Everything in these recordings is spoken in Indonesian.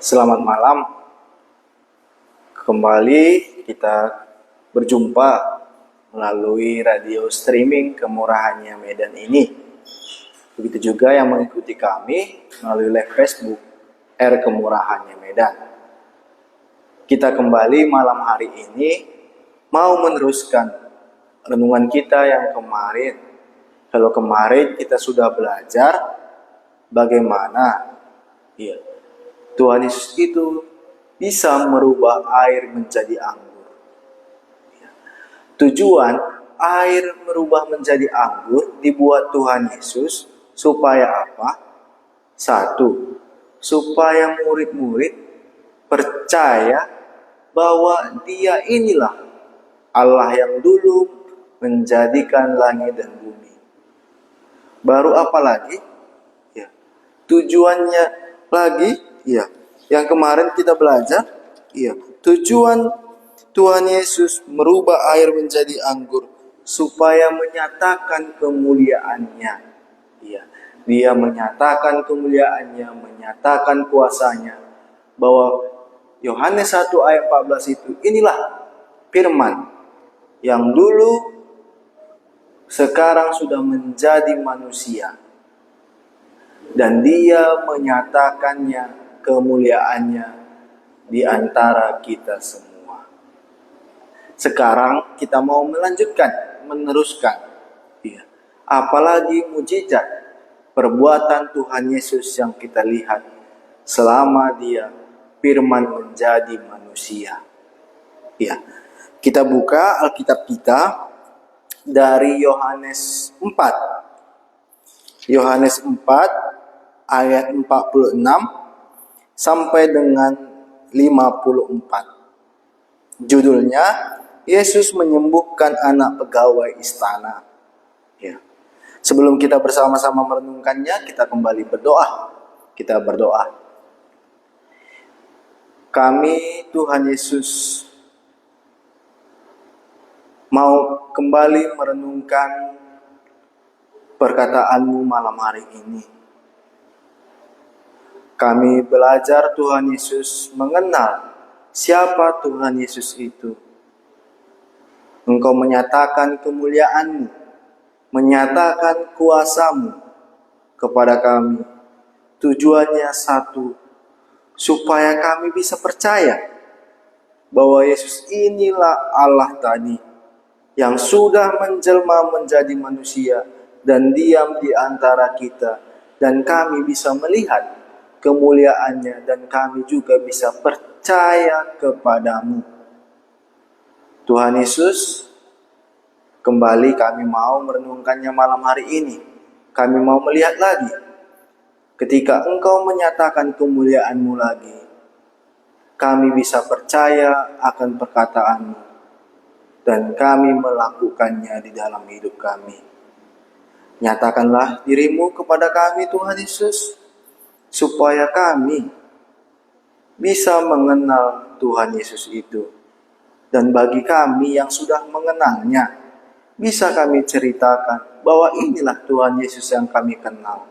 Selamat malam. Kembali kita berjumpa melalui radio streaming Kemurahannya Medan ini. Begitu juga yang mengikuti kami melalui live Facebook R Kemurahannya Medan. Kita kembali malam hari ini mau meneruskan renungan kita yang kemarin. Kalau kemarin kita sudah belajar bagaimana Tuhan Yesus itu bisa merubah air menjadi anggur. Tujuan air merubah menjadi anggur dibuat Tuhan Yesus supaya apa? Satu, supaya murid-murid percaya bahwa Dia inilah Allah yang dulu menjadikan langit dan bumi. Baru apa lagi? Tujuannya lagi, yang kemarin kita belajar, tujuan Tuhan Yesus merubah air menjadi anggur supaya menyatakan kemuliaannya. Dia menyatakan kemuliaannya, menyatakan kuasanya, bahwa Yohanes 1 ayat 14 itu inilah firman yang dulu sekarang sudah menjadi manusia. Dan Dia menyatakannya, kemuliaannya di antara kita semua. Sekarang kita mau melanjutkan, meneruskan. Apalagi mujizat perbuatan Tuhan Yesus yang kita lihat selama Dia firman menjadi manusia. Kita buka Alkitab kita dari Yohanes 4. Yohanes 4 ayat 46 sampai dengan 54. Judulnya, Yesus menyembuhkan anak pegawai istana. Sebelum kita bersama-sama merenungkannya, kita kembali berdoa. Kita berdoa. Kami, Tuhan Yesus, mau kembali merenungkan perkataanmu malam hari ini. Kami belajar Tuhan Yesus mengenal siapa Tuhan Yesus itu. Engkau menyatakan kemuliaan-Mu, menyatakan kuasa-Mu kepada kami. Tujuannya satu, supaya kami bisa percaya bahwa Yesus inilah Allah tadi yang sudah menjelma menjadi manusia dan diam di antara kita, dan kami bisa melihat kemuliaannya, dan kami juga bisa percaya kepadamu. Tuhan Yesus, kembali kami mau merenungkannya malam hari ini. Kami mau melihat lagi, ketika Engkau menyatakan kemuliaan-Mu lagi, kami bisa percaya akan perkataan-Mu, dan kami melakukannya di dalam hidup kami. Nyatakanlah diri-Mu kepada kami, Tuhan Yesus, supaya kami bisa mengenal Tuhan Yesus itu. Dan bagi kami yang sudah mengenalnya, bisa kami ceritakan bahwa inilah Tuhan Yesus yang kami kenal.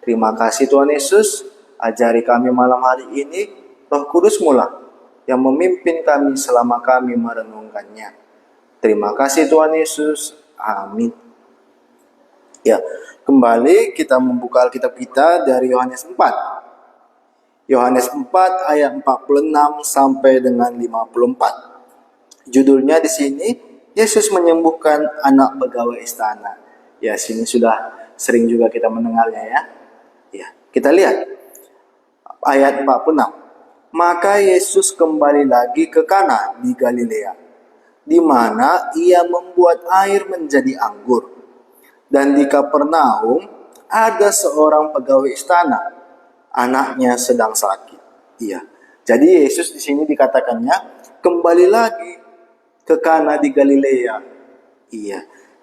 Terima kasih Tuhan Yesus, ajari kami malam hari ini, Roh Kudus mula yang memimpin kami selama kami merenungkannya. Terima kasih Tuhan Yesus, amin. Kembali kita membuka Alkitab kita dari Yohanes 4. Yohanes 4 ayat 46 sampai dengan 54. Judulnya di sini, Yesus menyembuhkan anak pegawai istana. Sini sudah sering juga kita mendengarnya kita lihat ayat 46. Maka Yesus kembali lagi ke Kana di Galilea, di mana Ia membuat air menjadi anggur. Dan di Kapernaum ada seorang pegawai istana, anaknya sedang sakit. Jadi Yesus di sini dikatakannya kembali lagi ke Kana di Galilea.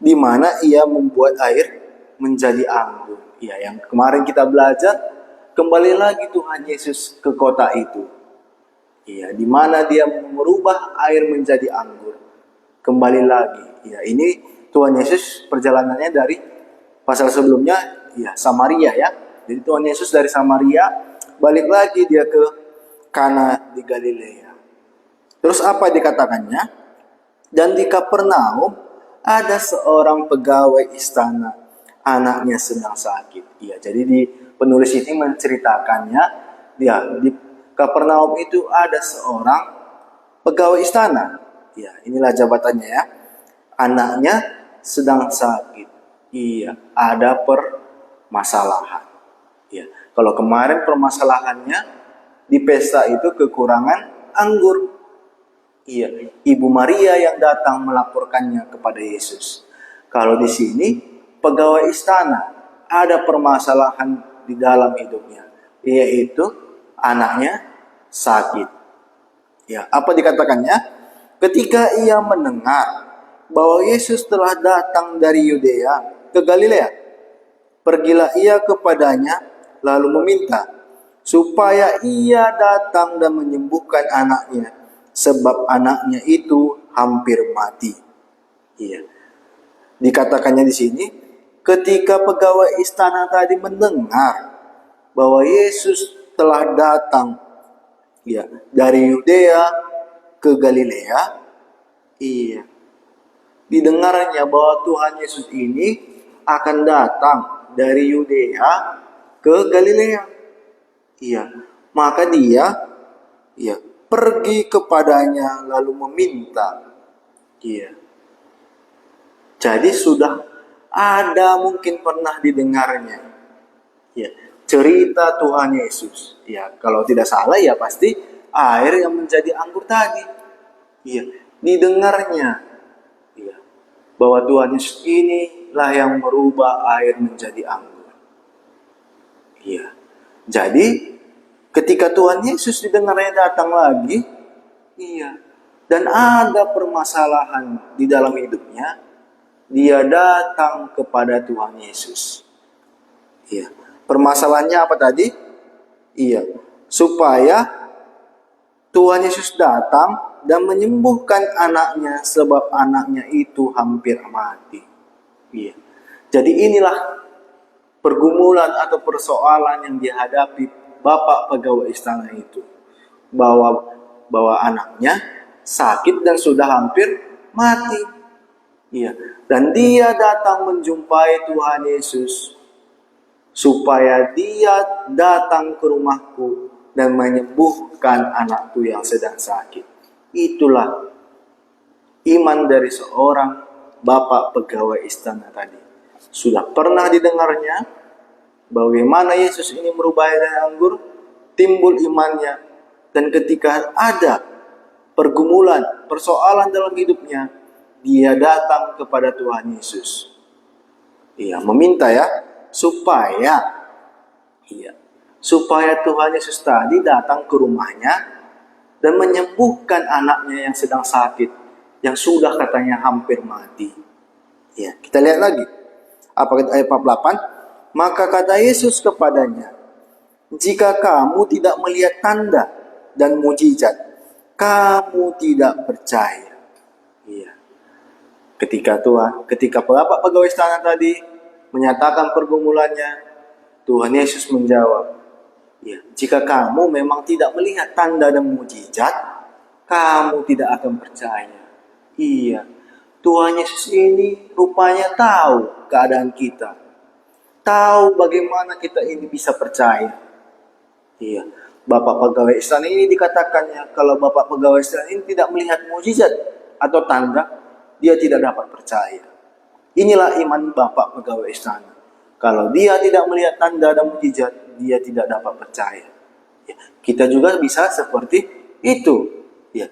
Di mana Ia membuat air menjadi anggur. Yang kemarin kita belajar, kembali lagi Tuhan Yesus ke kota itu. Di mana Dia merubah air menjadi anggur. Kembali lagi. Ini Tuhan Yesus perjalanannya dari pasal sebelumnya Samaria Jadi Tuhan Yesus dari Samaria balik lagi dia ke Kana di Galilea. Terus apa dikatakannya? Dan di Kapernaum ada seorang pegawai istana, anaknya sedang sakit. Ya, jadi di penulis ini menceritakannya, ya, di Kapernaum itu ada seorang pegawai istana. Ya, inilah jabatannya ya. Anaknya sedang sakit. Iya, ada permasalahan. Ya, kalau kemarin permasalahannya di pesta itu kekurangan anggur. Iya, Ibu Maria yang datang melaporkannya kepada Yesus. Kalau di sini pegawai istana ada permasalahan di dalam hidupnya, yaitu anaknya sakit. Ya, apa dikatakannya? Ketika ia mendengar bahwa Yesus telah datang dari Yudea ke Galilea, pergilah ia kepadanya lalu meminta supaya ia datang dan menyembuhkan anaknya, sebab anaknya itu hampir mati. Iya. Dikatakannya di sini, ketika pegawai istana tadi mendengar bahwa Yesus telah datang, ya, dari Yudea ke Galilea, iya, didengarnya bahwa Tuhan Yesus ini akan datang dari Yudea ke Galilea. Iya, maka dia, ya, pergi kepadanya lalu meminta. Iya. Jadi sudah ada mungkin pernah didengarnya. Ya, cerita Tuhan Yesus. Ya, kalau tidak salah ya pasti air yang menjadi anggur tadi. Iya, didengarnya. Iya, bahwa Tuhan Yesus inilah yang merubah air menjadi anggur. Iya. Jadi ketika Tuhan Yesus didengarnya datang lagi, iya, dan ada permasalahan di dalam hidupnya, dia datang kepada Tuhan Yesus. Iya. Permasalahannya apa tadi? Iya, supaya Tuhan Yesus datang dan menyembuhkan anaknya, sebab anaknya itu hampir mati. Iya. Jadi inilah pergumulan atau persoalan yang dihadapi bapak pegawai istana itu, bahwa anaknya sakit dan sudah hampir mati. Iya, dan dia datang menjumpai Tuhan Yesus supaya dia datang ke rumahku dan menyembuhkan anakku yang sedang sakit. Itulah iman dari seorang bapak pegawai istana tadi. Sudah pernah didengarnya bagaimana Yesus ini merubah air anggur, timbul imannya, dan ketika ada pergumulan, persoalan dalam hidupnya, dia datang kepada Tuhan Yesus. Ia meminta ya, supaya Tuhan Yesus tadi datang ke rumahnya dan menyembuhkan anaknya yang sedang sakit, yang sudah katanya hampir mati. Ya, kita lihat lagi. Apa kata ayat 48? Maka kata Yesus kepadanya, jika kamu tidak melihat tanda dan mujizat, kamu tidak percaya. Iya. Ketika bapak pegawai istana tadi menyatakan pergumulannya, Tuhan Yesus menjawab, ya, jika kamu memang tidak melihat tanda dan mujizat, kamu tidak akan percaya. Iya, Tuhan Yesus ini rupanya tahu keadaan kita, tahu bagaimana kita ini bisa percaya. Iya, bapak pegawai istana ini dikatakannya, kalau bapak pegawai istana ini tidak melihat mujizat atau tanda, dia tidak dapat percaya. Inilah iman bapak pegawai istana. Kalau dia tidak melihat tanda dan mujizat, dia tidak dapat percaya. Ya, kita juga bisa seperti itu. Ya,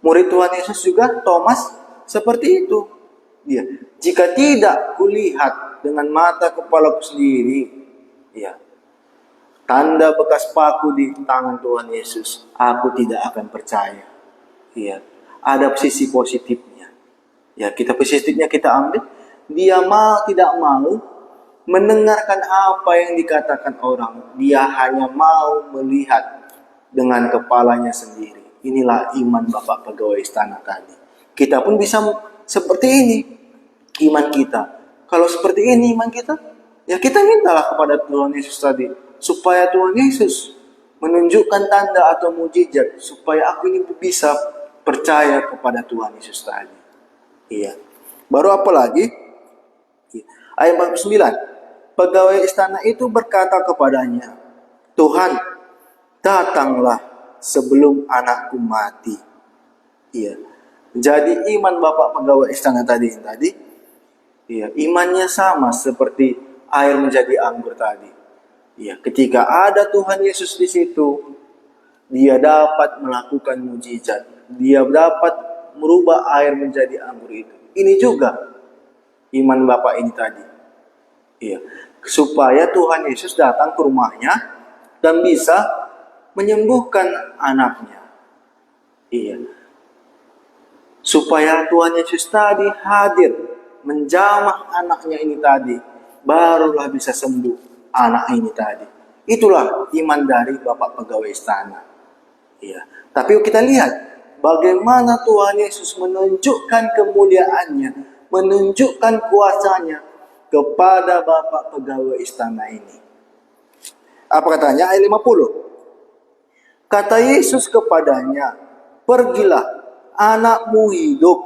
murid Tuhan Yesus juga, Thomas, seperti itu. Ya, jika tidak kulihat dengan mata kepalaku sendiri, ya, tanda bekas paku di tangan Tuhan Yesus, aku tidak akan percaya. Ya, ada sisi positifnya. Ya, positifnya kita ambil. Dia tidak mau mendengarkan apa yang dikatakan orang. Dia hanya mau melihat dengan kepalanya sendiri. Inilah iman bapak pegawai istana tadi. Kita pun bisa seperti ini iman kita. Kalau seperti ini iman kita, ya kita mintalah kepada Tuhan Yesus tadi, supaya Tuhan Yesus menunjukkan tanda atau mujizat supaya aku ini bisa percaya kepada Tuhan Yesus tadi. Iya. Baru apa lagi? Ayat 49. Pegawai istana itu berkata kepadanya, Tuhan, datanglah sebelum anakku mati. Iya. Jadi iman bapak pegawai istana tadi, iya, imannya sama seperti air menjadi anggur tadi. Iya, ketika ada Tuhan Yesus di situ, dia dapat melakukan mujizat. Dia dapat merubah air menjadi anggur itu. Ini juga iman bapak ini tadi. Iya, supaya Tuhan Yesus datang ke rumahnya dan bisa menyembuhkan anaknya. Iya. Supaya Tuhan Yesus tadi hadir menjamah anaknya ini tadi, barulah bisa sembuh anak ini tadi. Itulah iman dari Bapak pegawai istana. Iya. Tapi kita lihat bagaimana Tuhan Yesus menunjukkan kemuliaannya, menunjukkan kuasanya kepada Bapak pegawai istana ini. Apa katanya? Ayat 50. Kata Yesus kepadanya, pergilah, anakmu hidup.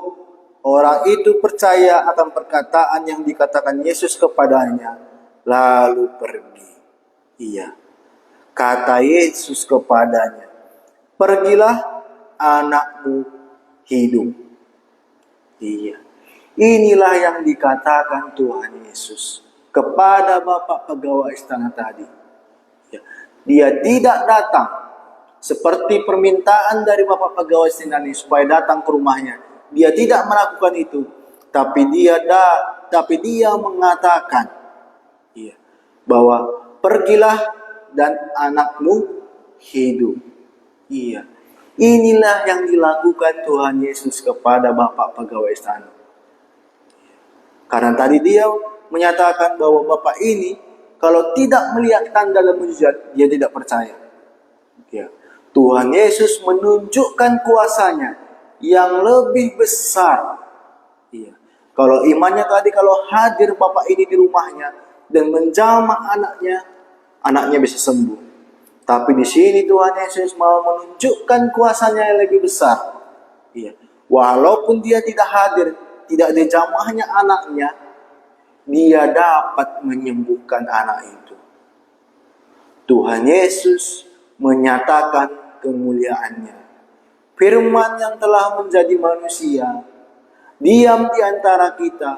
Orang itu percaya akan perkataan yang dikatakan Yesus kepadanya, lalu pergi. Iya. Kata Yesus kepadanya, pergilah, anakmu hidup. Iya. Inilah yang dikatakan Tuhan Yesus kepada Bapak pegawai istana tadi. Ya. Dia tidak datang seperti permintaan dari Bapak pegawai istana ini supaya datang ke rumahnya. Dia tidak melakukan itu, tapi dia mengatakan, iya, bahwa pergilah dan anakmu hidup. Iya. Inilah yang dilakukan Tuhan Yesus kepada Bapak pegawai istana. Karena tadi dia menyatakan bahwa Bapak ini kalau tidak melihat tanda dan mujizat, dia tidak percaya. Ya. Tuhan Yesus menunjukkan kuasanya yang lebih besar. Ya. Kalau imannya tadi, kalau hadir Bapak ini di rumahnya dan menjamah anaknya bisa sembuh. Tapi di sini Tuhan Yesus mau menunjukkan kuasanya yang lebih besar. Ya. Walaupun dia tidak hadir, tidak dijamahnya anaknya, dia dapat menyembuhkan anak itu. Tuhan Yesus menyatakan kemuliaannya. Firman yang telah menjadi manusia, diam di antara kita,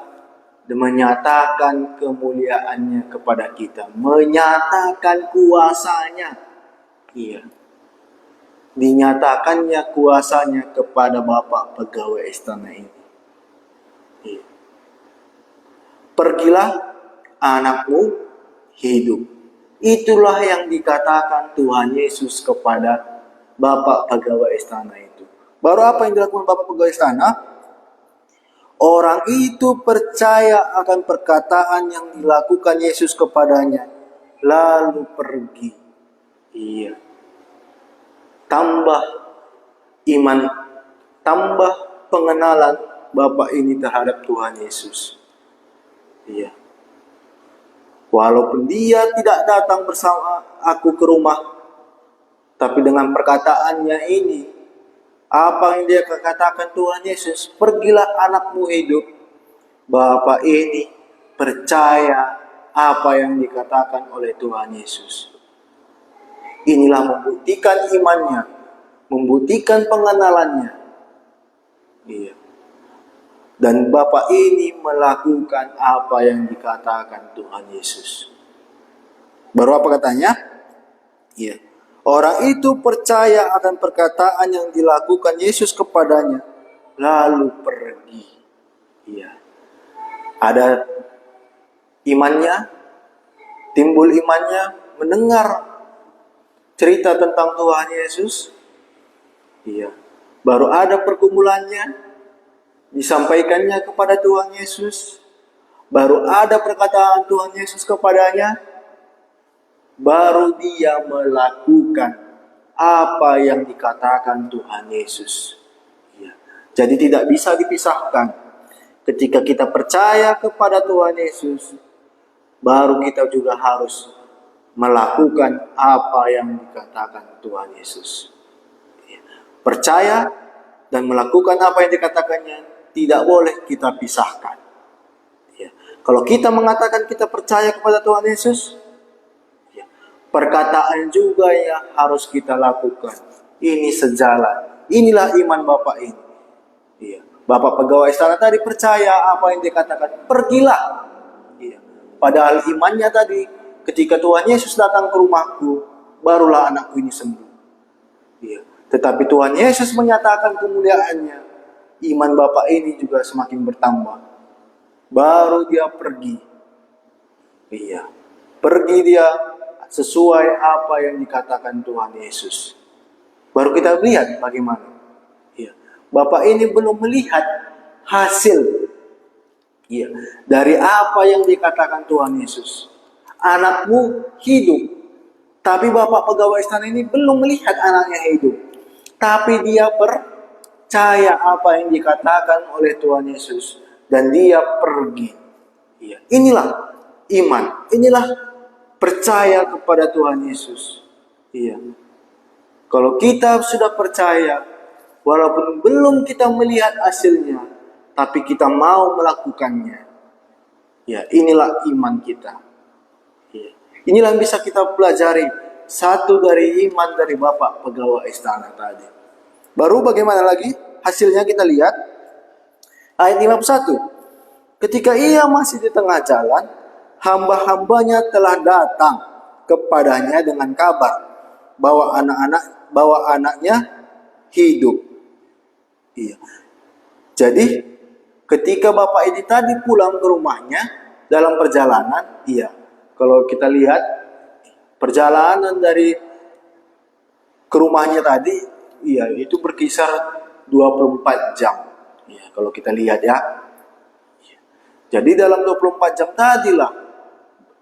dan menyatakan kemuliaannya kepada kita. Menyatakan kuasanya. Iya. Dinyatakannya kuasanya kepada Bapak pegawai istana ini. Iya. Pergilah, anakmu hidup. Itulah yang dikatakan Tuhan Yesus kepada Bapak pegawai istana itu. Baru apa yang dilakukan Bapak pegawai istana? Orang itu percaya akan perkataan yang dilakukan Yesus kepadanya, lalu pergi. Iya. Tambah iman, tambah pengenalan Bapak ini terhadap Tuhan Yesus. Iya. Walaupun dia tidak datang bersama aku ke rumah, tapi dengan perkataannya ini, apa yang dia katakan Tuhan Yesus, pergilah anakmu hidup. Bapak ini percaya apa yang dikatakan oleh Tuhan Yesus. Inilah membuktikan imannya, membuktikan pengenalannya. Iya. Dan Bapak ini melakukan apa yang dikatakan Tuhan Yesus. Baru apa katanya? Iya. Orang itu percaya akan perkataan yang dilakukan Yesus kepadanya, lalu pergi. Iya. Ada imannya, timbul imannya, mendengar cerita tentang Tuhan Yesus. Iya. Baru ada pergumulannya, disampaikannya kepada Tuhan Yesus. Baru ada perkataan Tuhan Yesus kepadanya. Baru dia melakukan apa yang dikatakan Tuhan Yesus. Ya. Jadi tidak bisa dipisahkan. Ketika kita percaya kepada Tuhan Yesus, baru kita juga harus melakukan apa yang dikatakan Tuhan Yesus. Percaya dan melakukan apa yang dikatakannya tidak boleh kita pisahkan. Kalau kita mengatakan kita percaya kepada Tuhan Yesus, perkataan juga yang harus kita lakukan. Ini sejalan. Inilah iman Bapak ini. Bapak pegawai istana tadi percaya apa yang dikatakan. Pergilah. Padahal imannya tadi, ketika Tuhan Yesus datang ke rumahku, barulah anakku ini sembuh. Tetapi Tuhan Yesus menyatakan kemuliaannya. Iman Bapak ini juga semakin bertambah. Baru dia pergi. Pergi dia sesuai apa yang dikatakan Tuhan Yesus. Baru kita lihat bagaimana. Bapak ini belum melihat hasil dari apa yang dikatakan Tuhan Yesus. Anakmu hidup. Tapi Bapak pegawai istana ini belum melihat anaknya hidup. Tapi dia percaya apa yang dikatakan oleh Tuhan Yesus. Dan dia pergi. Inilah iman. Inilah percaya kepada Tuhan Yesus. Kalau kita sudah percaya, walaupun belum kita melihat hasilnya, tapi kita mau melakukannya. Inilah iman kita. Inilah yang bisa kita pelajari. Satu dari iman dari Bapak pegawai istana tadi. Baru bagaimana lagi hasilnya kita lihat. Ayat 51. Ketika ia masih di tengah jalan, hamba-hambanya telah datang kepadanya dengan kabar bahwa anaknya hidup. Jadi ketika Bapak ini tadi pulang ke rumahnya dalam perjalanan, kalau kita lihat perjalanan dari ke rumahnya tadi, itu berkisar 24 jam. Kalau kita lihat Jadi dalam 24 jam tadilah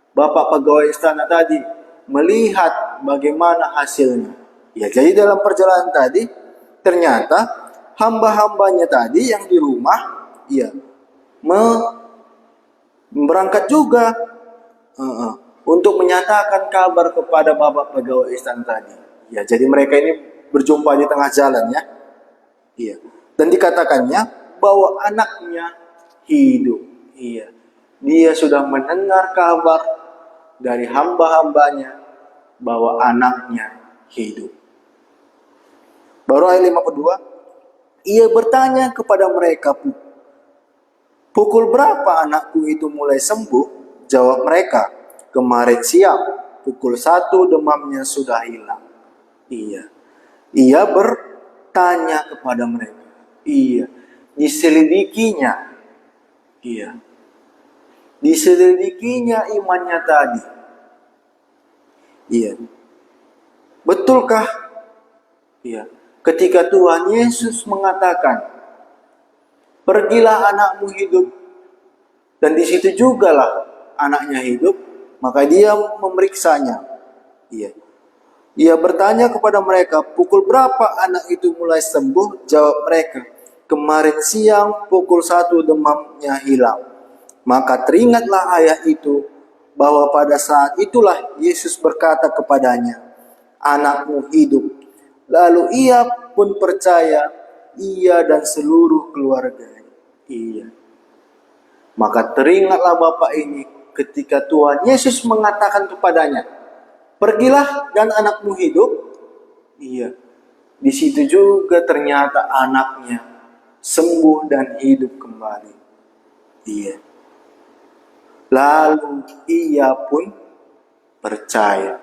Bapak pegawai istana tadi melihat bagaimana hasilnya. Jadi dalam perjalanan tadi ternyata hamba-hambanya tadi yang di rumah berangkat juga untuk menyatakan kabar kepada Bapak pegawai istana tadi. Jadi mereka ini berjumpa di tengah jalan Dan dikatakannya bahwa anaknya hidup. Dia sudah mendengar kabar dari hamba-hambanya bahwa anaknya hidup. Baru ayat 52. Ia bertanya kepada mereka, pukul berapa anakku itu mulai sembuh? Jawab mereka, kemarin siang, pukul 1 demamnya sudah hilang. Ia bertanya kepada mereka. Diselidikinya. Diselidikinya imannya tadi. Betulkah? Ketika Tuhan Yesus mengatakan, pergilah anakmu hidup, dan di situ jugalah anaknya hidup, maka dia memeriksanya. Ia bertanya kepada mereka, pukul berapa anak itu mulai sembuh? Jawab mereka, kemarin siang pukul 1 demamnya hilang. Maka teringatlah ayah itu bahwa pada saat itulah Yesus berkata kepadanya, anakmu hidup. Lalu ia pun percaya, ia dan seluruh keluarganya. Maka teringatlah Bapak ini ketika Tuhan Yesus mengatakan kepadanya, pergilah dan anakmu hidup. Di situ juga ternyata anaknya sembuh dan hidup kembali. Lalu ia pun percaya.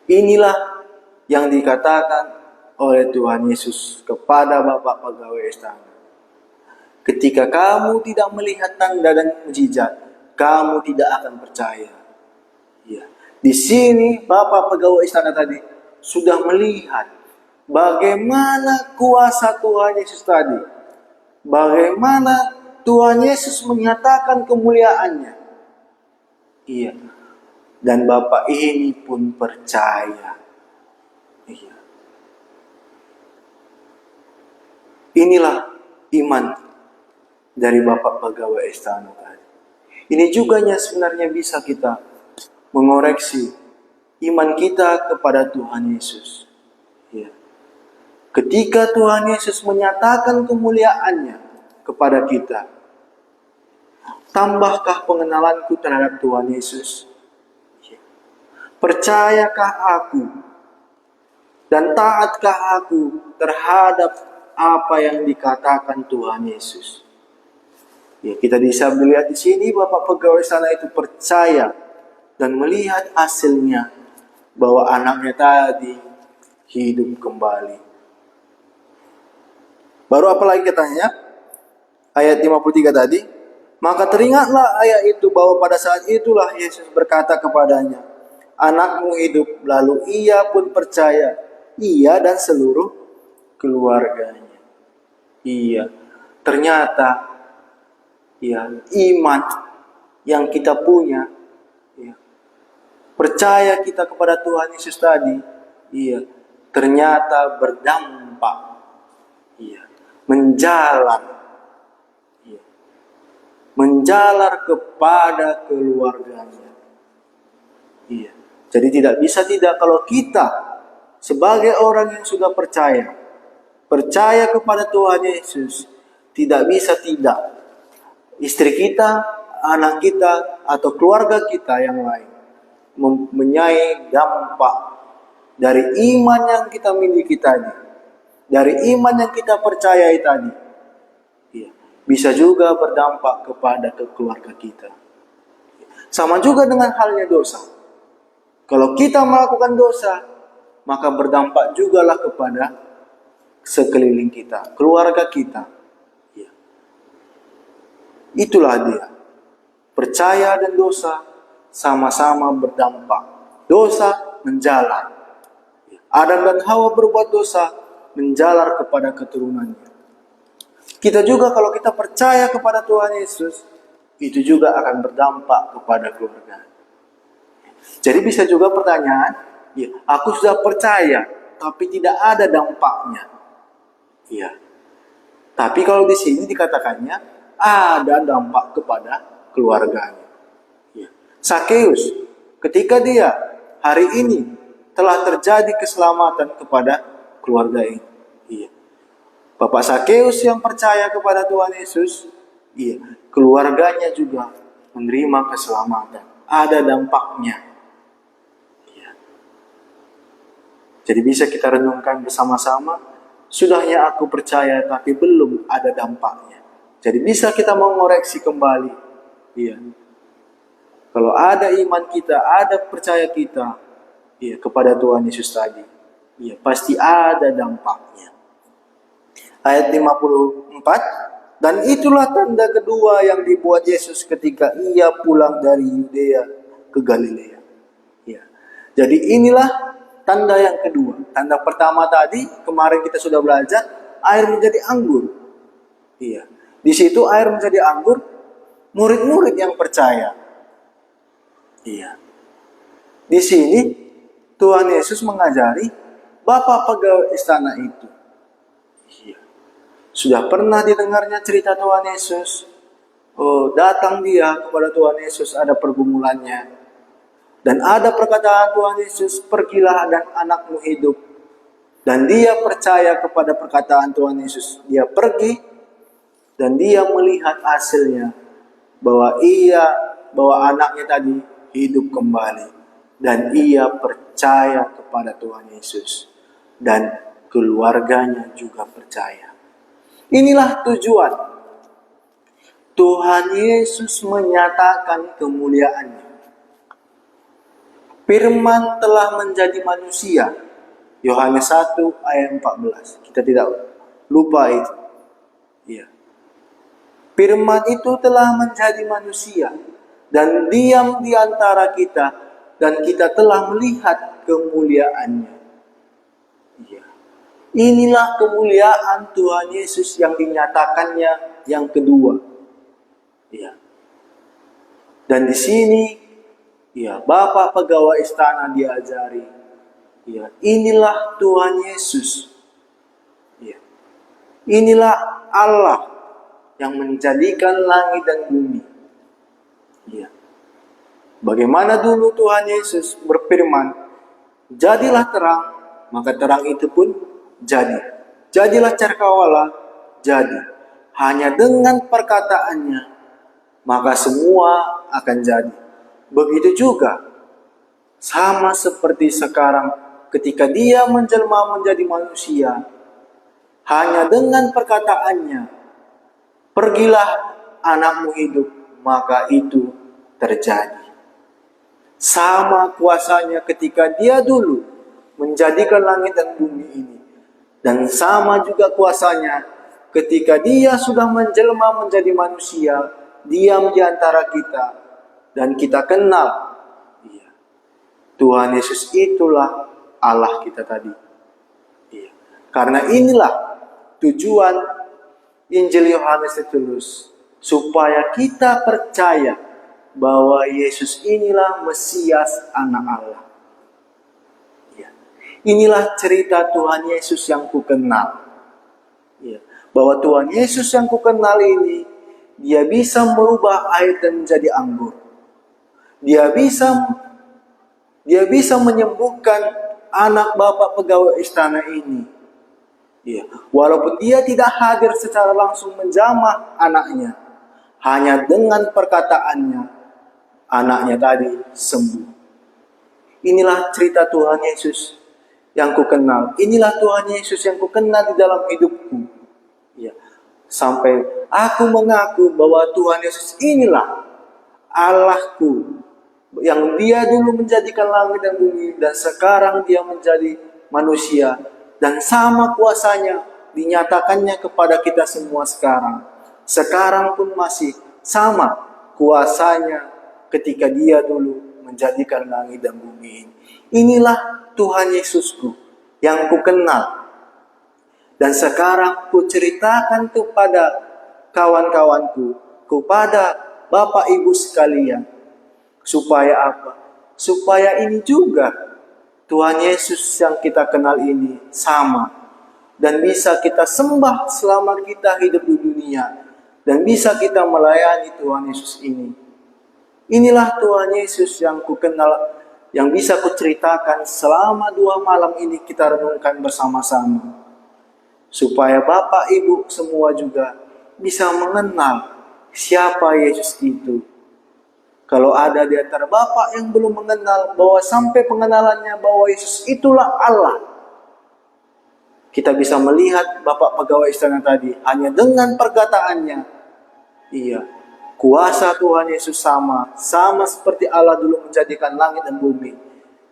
Inilah yang dikatakan oleh Tuhan Yesus kepada Bapak pegawai istana. Ketika kamu tidak melihat tanda dan mukjizat, kamu tidak akan percaya. Di sini Bapak pegawai istana tadi sudah melihat bagaimana kuasa Tuhan Yesus tadi. Bagaimana Tuhan Yesus menyatakan kemuliaannya. Dan Bapak ini pun percaya. Inilah iman dari Bapak pegawai istana tadi. Ini juga sebenarnya bisa kita mengoreksi iman kita kepada Tuhan Yesus. Ya. Ketika Tuhan Yesus menyatakan kemuliaannya kepada kita, tambahkah pengenalanku terhadap Tuhan Yesus? Ya. Percayakah aku dan taatkah aku terhadap apa yang dikatakan Tuhan Yesus? Ya, kita bisa melihat di sini Bapak pegawai sana itu percaya dan melihat hasilnya bahwa anaknya tadi hidup kembali. Baru apa lagi katanya? Ayat 53 tadi. Maka teringatlah ayat itu bahwa pada saat itulah Yesus berkata kepadanya, anakmu hidup. Lalu ia pun percaya, ia dan seluruh keluarganya. Iya, ternyata ya, iman yang kita punya, ya, percaya kita kepada Tuhan Yesus tadi, iya, ternyata berdampak, iya, menjalar, iya, menjalar kepada keluarganya. Iya. Jadi tidak bisa tidak kalau kita sebagai orang yang sudah percaya kepada Tuhan Yesus, tidak bisa tidak istri kita, anak kita, atau keluarga kita yang lain mempunyai dampak dari iman yang kita miliki tadi, dari iman yang kita percayai tadi. Ya, bisa juga berdampak kepada keluarga kita. Sama juga dengan halnya dosa. Kalau kita melakukan dosa, maka berdampak jugalah kepada sekeliling kita, keluarga kita. Itulah dia. Percaya dan dosa sama-sama berdampak. Dosa menjalar. Adam dan Hawa berbuat dosa, menjalar kepada keturunannya. Kita juga kalau kita percaya kepada Tuhan Yesus, itu juga akan berdampak kepada keluarga. Jadi bisa juga pertanyaan, ya, aku sudah percaya, tapi tidak ada dampaknya. Ya. Tapi kalau di sini dikatakannya, ada dampak kepada keluarganya. Ya. Sakeus, ketika dia hari ini telah terjadi keselamatan kepada keluarga ini. Iya. Bapak Sakeus yang percaya kepada Tuhan Yesus, iya, keluarganya juga menerima keselamatan. Ada dampaknya. Iya. Jadi bisa kita renungkan bersama-sama, sudahnya aku percaya tapi belum ada dampaknya. Jadi bisa kita mengoreksi kembali. Iya. Kalau ada iman kita, ada percaya kita, iya, kepada Tuhan Yesus tadi, iya, pasti ada dampaknya. Ayat 54, dan itulah tanda kedua yang dibuat Yesus ketika ia pulang dari Yudea ke Galilea. Iya. Jadi inilah tanda yang kedua. Tanda pertama tadi, kemarin kita sudah belajar, air menjadi anggur. Iya. Di situ air menjadi anggur, murid-murid yang percaya. Iya. Di sini Tuhan Yesus mengajari Bapak pegawai istana itu. Iya. Sudah pernah didengarnya cerita Tuhan Yesus. Oh, datang dia kepada Tuhan Yesus, ada pergumulannya. Dan ada perkataan Tuhan Yesus, pergilah dan anakmu hidup. Dan dia percaya kepada perkataan Tuhan Yesus. Dia pergi. Dan dia melihat hasilnya bahwa anaknya tadi hidup kembali. Dan ia percaya kepada Tuhan Yesus. Dan keluarganya juga percaya. Inilah tujuan. Tuhan Yesus menyatakan kemuliaannya. Firman telah menjadi manusia. Yohanes 1 ayat 14. Kita tidak lupa itu. Iya. Firman itu telah menjadi manusia dan diam di antara kita, dan kita telah melihat kemuliaannya. Ya. Inilah kemuliaan Tuhan Yesus yang dinyatakannya yang kedua. Ya. Dan di sini, ya, Bapak pegawai istana diajari, ya, inilah Tuhan Yesus. Ya. Inilah Allah yang menjadikan langit dan bumi. Ya. Bagaimana dulu Tuhan Yesus berfirman, jadilah terang, maka terang itu pun jadi. Jadilah cakrawala, jadi. Hanya dengan perkataannya, maka semua akan jadi. Begitu juga, sama seperti sekarang ketika dia menjelma menjadi manusia, hanya dengan perkataannya, pergilah anakmu hidup, maka itu terjadi. Sama kuasanya ketika dia dulu menjadikan langit dan bumi ini. Dan sama juga kuasanya ketika dia sudah menjelma menjadi manusia, diam di antara kita, dan kita kenal dia. Tuhan Yesus itulah Allah kita tadi. Karena inilah tujuan Injil Yohanes Tertulus, supaya kita percaya bahwa Yesus inilah Mesias Anak Allah. Inilah cerita Tuhan Yesus yang kukenal. Bahwa Tuhan Yesus yang kukenal ini, dia bisa merubah air dan menjadi anggur. Dia bisa menyembuhkan anak bapak pegawai istana ini. Walaupun dia tidak hadir secara langsung menjamah anaknya, hanya dengan perkataannya, anaknya tadi sembuh. Inilah cerita Tuhan Yesus yang kukenal. Inilah Tuhan Yesus yang kukenal di dalam hidupku. Sampai aku mengaku bahwa Tuhan Yesus inilah Allahku, yang dia dulu menjadikan langit dan bumi, dan sekarang dia menjadi manusia. Dan sama kuasanya dinyatakannya kepada kita semua sekarang. Sekarang pun masih sama kuasanya ketika dia dulu menjadikan langit dan bumi ini. Inilah Tuhan Yesusku yang kukenal. Dan sekarang ku ceritakan kepada kawan-kawanku, kepada Bapak Ibu sekalian. Supaya apa? Supaya ini juga Tuhan Yesus yang kita kenal ini sama. Dan bisa kita sembah selama kita hidup di dunia. Dan bisa kita melayani Tuhan Yesus ini. Inilah Tuhan Yesus yang kukenal, yang bisa kuceritakan selama 2 malam ini kita renungkan bersama-sama. Supaya Bapak Ibu semua juga bisa mengenal siapa Yesus itu. Kalau ada di antara Bapak yang belum mengenal, bahwa sampai pengenalannya bahwa Yesus itulah Allah, kita bisa melihat Bapak pegawai istana tadi hanya dengan perkataannya. Kuasa Tuhan Yesus sama seperti Allah dulu menjadikan langit dan bumi,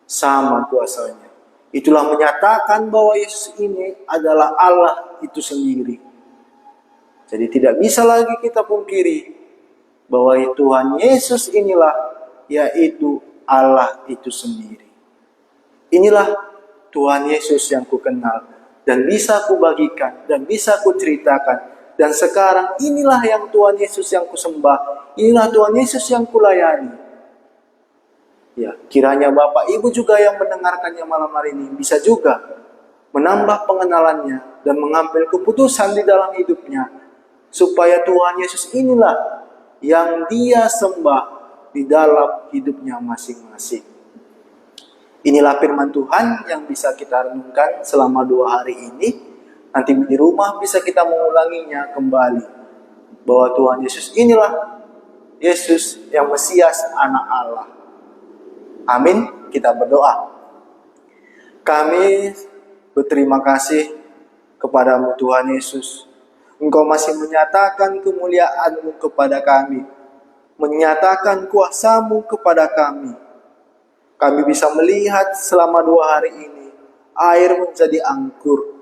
sama kuasanya. Itulah menyatakan bahwa Yesus ini adalah Allah itu sendiri. Jadi tidak bisa lagi kita pungkiri bahwa Tuhan Yesus inilah, yaitu Allah itu sendiri. Inilah Tuhan Yesus yang kukenal dan bisa kubagikan dan bisa kuceritakan. Dan sekarang inilah yang Tuhan Yesus yang kusembah. Inilah Tuhan Yesus yang kulayani. Kiranya Bapak Ibu juga yang mendengarkannya malam hari ini bisa juga menambah pengenalannya dan mengambil keputusan di dalam hidupnya, supaya Tuhan Yesus inilah yang dia sembah di dalam hidupnya masing-masing. Inilah firman Tuhan yang bisa kita renungkan selama 2 hari ini. Nanti di rumah bisa kita mengulanginya kembali, bahwa Tuhan Yesus inilah Yesus yang Mesias Anak Allah. Amin. Kita berdoa. Kami berterima kasih kepadamu Tuhan Yesus. Engkau masih menyatakan kemuliaan-Mu kepada kami. Menyatakan kuasa-Mu kepada kami. Kami bisa melihat selama 2 hari ini air menjadi anggur.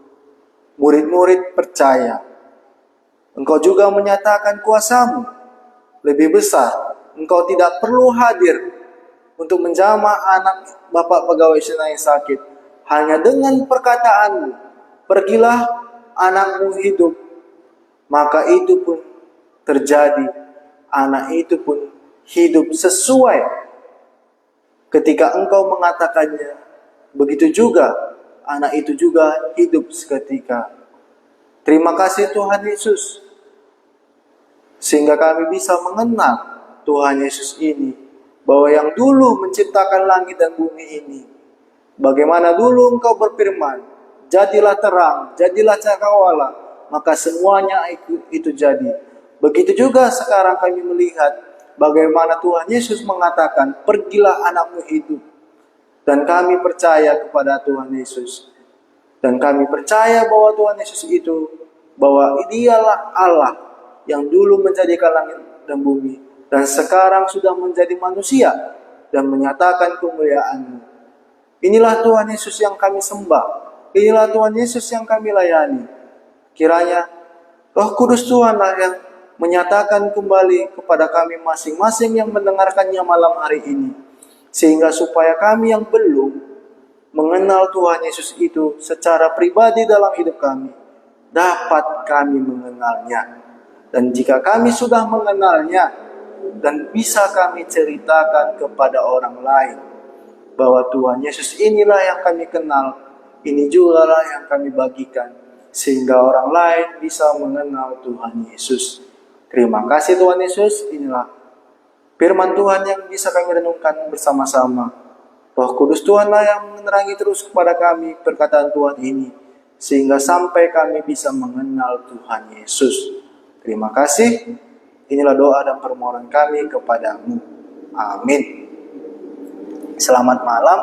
Murid-murid percaya. Engkau juga menyatakan kuasa-Mu lebih besar. Engkau tidak perlu hadir untuk menjamah anak bapak pegawai istana yang sakit. Hanya dengan perkataan-Mu, pergilah anakmu hidup, maka itu pun terjadi. Anak itu pun hidup sesuai ketika Engkau mengatakannya. Begitu juga anak itu juga hidup seketika. Terima kasih Tuhan Yesus, sehingga kami bisa mengenal Tuhan Yesus ini bahwa yang dulu menciptakan langit dan bumi ini, bagaimana dulu Engkau berfirman, jadilah terang, jadilah cakrawala, maka semuanya itu jadi. Begitu juga sekarang kami melihat bagaimana Tuhan Yesus mengatakan, pergilah anakmu hidup. Dan kami percaya kepada Tuhan Yesus. Dan kami percaya bahwa Tuhan Yesus itu, bahwa dialah Allah yang dulu menjadikan langit dan bumi, dan sekarang sudah menjadi manusia dan menyatakan kemuliaan-Mu. Inilah Tuhan Yesus yang kami sembah. Inilah Tuhan Yesus yang kami layani. Kiranya Roh Kudus Tuhanlah yang menyatakan kembali kepada kami masing-masing yang mendengarkannya malam hari ini. Sehingga supaya kami yang belum mengenal Tuhan Yesus itu secara pribadi dalam hidup kami, dapat kami mengenalnya. Dan jika kami sudah mengenalnya, dan bisa kami ceritakan kepada orang lain, bahwa Tuhan Yesus inilah yang kami kenal, ini juga lah yang kami bagikan, sehingga orang lain bisa mengenal Tuhan Yesus. Terima kasih Tuhan Yesus, inilah firman Tuhan yang bisa kami renungkan bersama-sama. Roh Kudus Tuhanlah yang menerangi terus kepada kami perkataan Tuhan ini, sehingga sampai kami bisa mengenal Tuhan Yesus. Terima kasih. Inilah doa dan permohonan kami kepadamu. Amin. Selamat malam.